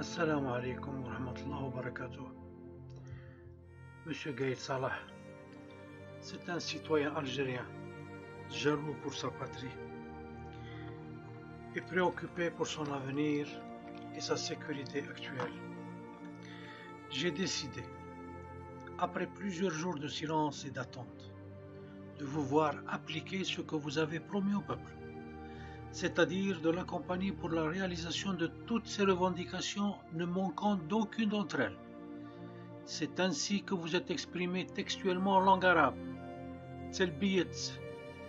Assalamu alaikum wa rahmatullahi wa barakatuh. Monsieur Gaïd Salah, c'est un citoyen algérien, jaloux pour sa patrie et préoccupé pour son avenir et sa sécurité actuelle. J'ai décidé, après plusieurs jours de silence et d'attente, de vous voir appliquer ce que vous avez promis au peuple, c'est-à-dire de l'accompagner pour la réalisation de toutes ses revendications ne manquant d'aucune d'entre elles. C'est ainsi que vous êtes exprimé textuellement en langue arabe. تلبية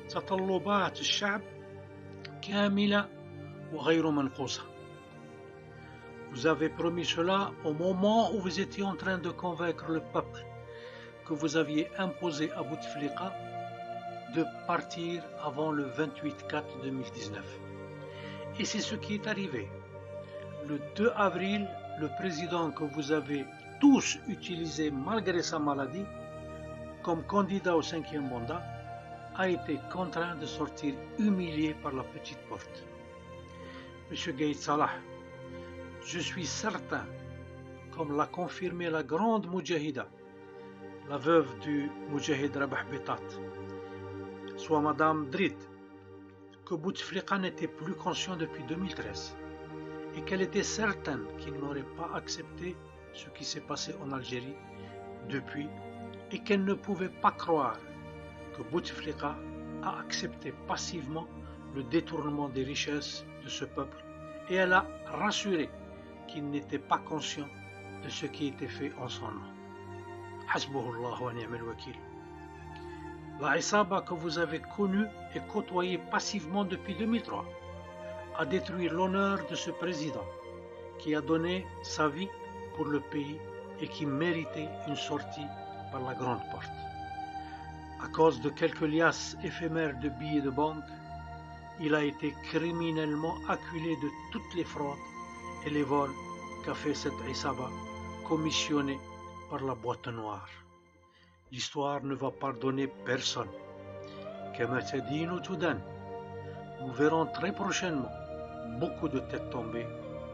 تطلبات الشعب كاملة وغير منقوصة. Vous avez promis cela au moment où vous étiez en train de convaincre le peuple que vous aviez imposé à Bouteflika de partir avant le 28/4/2019. Et c'est ce qui est arrivé. Le 2 avril, le président que vous avez tous utilisé malgré sa maladie comme candidat au 5e mandat a été contraint de sortir humilié par la petite porte. Monsieur Gaïd Salah, je suis certain, comme l'a confirmé la grande Moudjahida, la veuve du Moudjahid Rabah Betat, soit Madame Drid, que Bouteflika n'était plus conscient depuis 2013 et qu'elle était certaine qu'il n'aurait pas accepté ce qui s'est passé en Algérie depuis et qu'elle ne pouvait pas croire que Bouteflika a accepté passivement le détournement des richesses de ce peuple et elle a rassuré qu'il n'était pas conscient de ce qui était fait en son nom. Hasbouhullah wa ni'mal wakil. La Isaba que vous avez connue et côtoyée passivement depuis 2003 a détruit l'honneur de ce président qui a donné sa vie pour le pays et qui méritait une sortie par la grande porte. À cause de quelques liasses éphémères de billets de banque, il a été criminellement acculé de toutes les fraudes et les vols qu'a fait cette Isaba commissionnée par la boîte noire. L'histoire ne va pardonner personne. Nous verrons très prochainement beaucoup de têtes tombées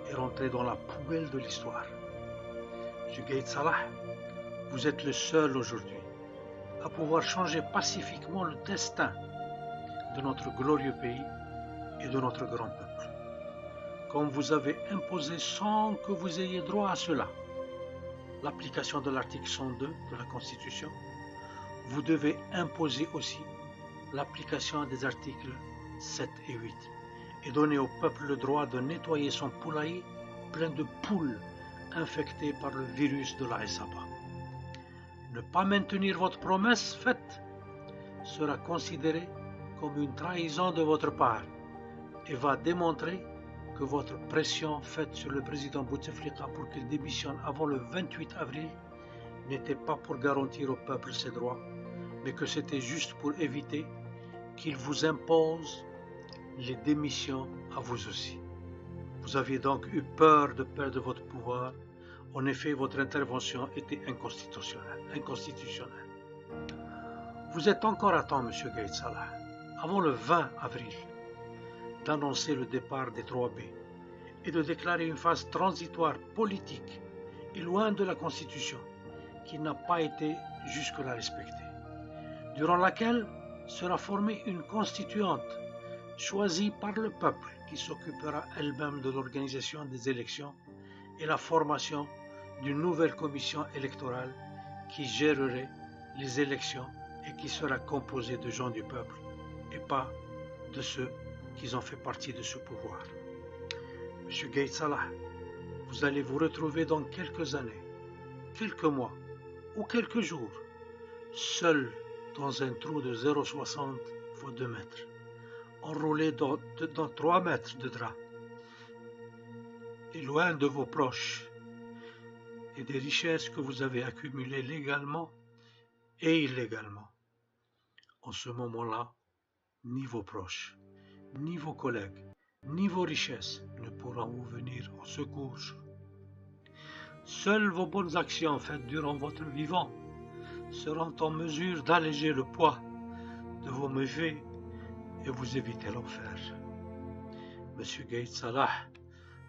et rentrer dans la poubelle de l'histoire. Monsieur Gaïd Salah, vous êtes le seul aujourd'hui à pouvoir changer pacifiquement le destin de notre glorieux pays et de notre grand peuple. Comme vous avez imposé sans que vous ayez droit à cela l'application de l'article 102 de la Constitution, vous devez imposer aussi l'application des articles 7 et 8 et donner au peuple le droit de nettoyer son poulailler plein de poules infectées par le virus de la Isaba. Ne pas maintenir votre promesse faite sera considéré comme une trahison de votre part et va démontrer que votre pression faite sur le président Bouteflika pour qu'il démissionne avant le 28 avril n'était pas pour garantir au peuple ses droits, mais que c'était juste pour éviter qu'il vous impose les démissions à vous aussi. Vous aviez donc eu peur de perdre votre pouvoir. En effet, votre intervention était inconstitutionnelle. Vous êtes encore à temps, Monsieur Gaïd Salah, avant le 20 avril, d'annoncer le départ des 3B et de déclarer une phase transitoire politique et loin de la Constitution qui n'a pas été jusque-là respectée, durant laquelle sera formée une constituante choisie par le peuple qui s'occupera elle-même de l'organisation des élections et la formation d'une nouvelle commission électorale qui gérerait les élections et qui sera composée de gens du peuple et pas de ceux qui ont fait partie de ce pouvoir. Monsieur Gaïd Salah, vous allez vous retrouver dans quelques années, quelques mois ou quelques jours, seul dans un trou de 0,60 x 2 mètres, enroulé dans 3 mètres de drap, et loin de vos proches et des richesses que vous avez accumulées légalement et illégalement. En ce moment-là, ni vos proches, ni vos collègues, ni vos richesses ne pourront vous venir en secours. Seules vos bonnes actions faites durant votre vivant seront en mesure d'alléger le poids de vos méfaits et vous éviter l'enfer. Monsieur Gaïd Salah,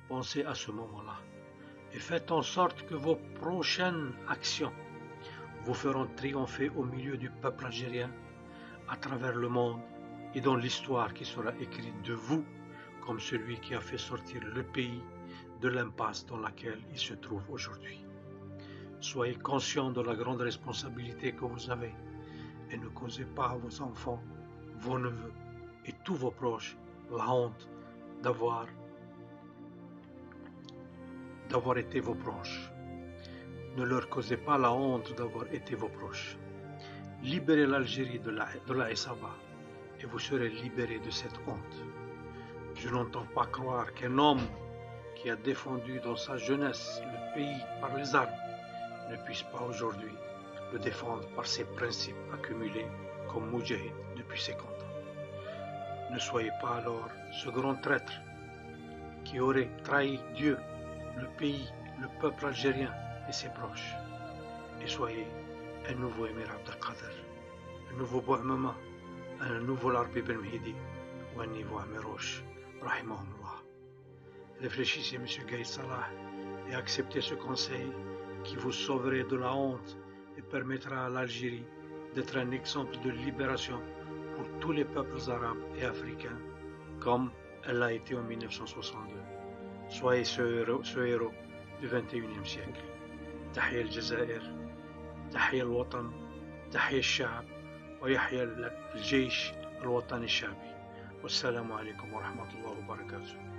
pensez à ce moment-là et faites en sorte que vos prochaines actions vous feront triompher au milieu du peuple algérien, à travers le monde et dans l'histoire qui sera écrite de vous comme celui qui a fait sortir le pays de l'impasse dans laquelle il se trouve aujourd'hui. Soyez conscients de la grande responsabilité que vous avez et ne causez pas à vos enfants, vos neveux et tous vos proches la honte d'avoir été vos proches. Ne leur causez pas la honte d'avoir été vos proches. Libérez l'Algérie de la Essaba et vous serez libérés de cette honte. Je n'entends pas croire qu'un homme qui a défendu dans sa jeunesse le pays par les armes ne puisse pas aujourd'hui le défendre par ses principes accumulés comme Moudjahid depuis 50 ans. Ne soyez pas alors ce grand traître qui aurait trahi Dieu, le pays, le peuple algérien et ses proches. Et soyez un nouveau émir Abdelkader, un nouveau Bouamama, un nouveau Larbi Ben Mehdi ou un nouveau Amiroche, rahimahumullah. Réfléchissez, M. Gaïd Salah, et acceptez ce conseil qui vous sauverait de la honte et permettra à l'Algérie d'être un exemple de libération pour tous les peuples arabes et africains, comme elle l'a été en 1962. Soyez ce héros du 21e siècle. تحيا الجزائر، تحيا الوطن، تحيا الشعب، ويحيا الجيش الوطني الشعبي. والسلام عليكم ورحمة الله وبركاته.